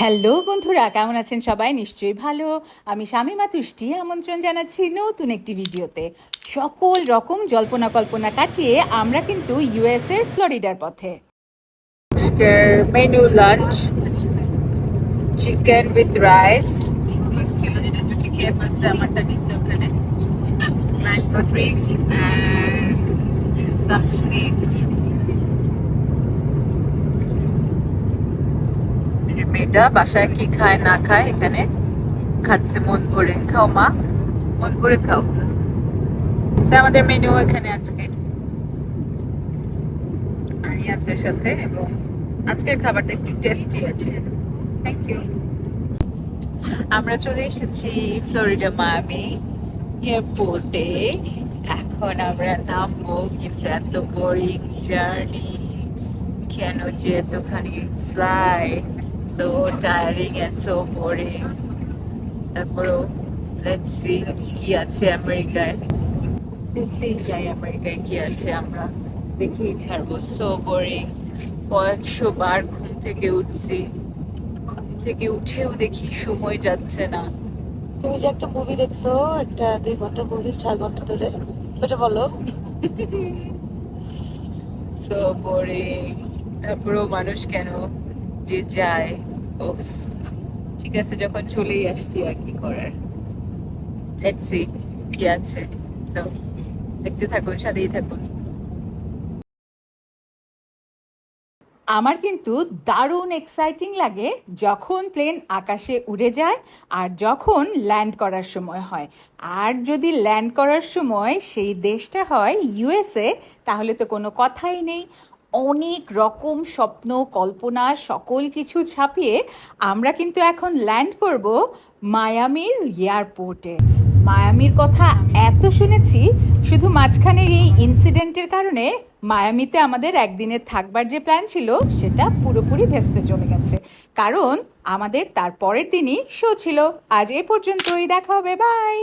Hello বন্ধুরা, কেমন আছেন সবাই? নিশ্চয়ই ভালো। আমি শামীমা তুষ্টি আমন্ত্রণ জানাচ্ছি নতুন একটি ভিডিওতে। সকল রকম জল্পনা কল্পনা কাটিয়ে আমরা কিন্তু ইউএস এর ফ্লোরিডার পথে। আজকের menu lunch chicken with rice ছিল, যেটা দুটি খেয়ে ফেলছে, আমারটা দিচ্ছে ওখানে mango drink and some sweets. মেয়েটা বাসায় কি খায় না খায় এখানে খাচ্ছে মন ভরে। খাও মা, মন ভরে খাও। আমাদের মেনু এখানে আজকে আছে সাথে, এবং আজকের খাবারটা একটু টেস্টি আছে। Thank you. আমরা চলে এসেছি ফ্লোরিডা মায়ামি এয়ারপোর্টে। এখন আমরা নামবো, কিন্তু এত বোরিং জার্নি, কেন যে এতখানি flight, so tiring and so boring. তারপরেও লেটস সি কি আছে আমেরিকায়, দেখতেই চাই আমেরিকায় কি আছে, আমরা দেখেই ছাড়বো। সো বোরিং, কয়েকশো বার ঘুম থেকে উঠছি, ঘুম থেকে উঠেও দেখি সময় যাচ্ছে না। তুমি যে একটা মুভি দেখছো, একটা 2 ঘন্টার মুভি 6 ঘন্টা ধরে, ওটা বলো। So boring. তারপরেও মানুষ কেন যে যায়। ওফ, ঠিক আছে, যখন চলেই আসছি আর কি করার। লেটস সি কি আছে। সো দেখতে থাকুন, সাথেই থাকুন। আমার কিন্তু দারুণ এক্সাইটিং লাগে যখন প্লেন আকাশে উড়ে যায় আর যখন ল্যান্ড করার সময় হয়। আর যদি ল্যান্ড করার সময় সেই দেশটা হয় ইউএসএ, তাহলে তো কোনো কথাই নেই। অনেক রকম স্বপ্ন কল্পনা সকল কিছু ছাপিয়ে আমরা কিন্তু এখন ল্যান্ড করব মায়ামির এয়ারপোর্টে। মায়ামির কথা এত শুনেছি, শুধু মাঝখানের এই ইনসিডেন্টের কারণে মায়ামিতে আমাদের একদিনের থাকবার যে প্ল্যান ছিল সেটা পুরোপুরি ভেস্তে চলে গেছে, কারণ আমাদের তার পরের দিনই শো ছিল। আজ এ পর্যন্তই, দেখা হবে, বাই।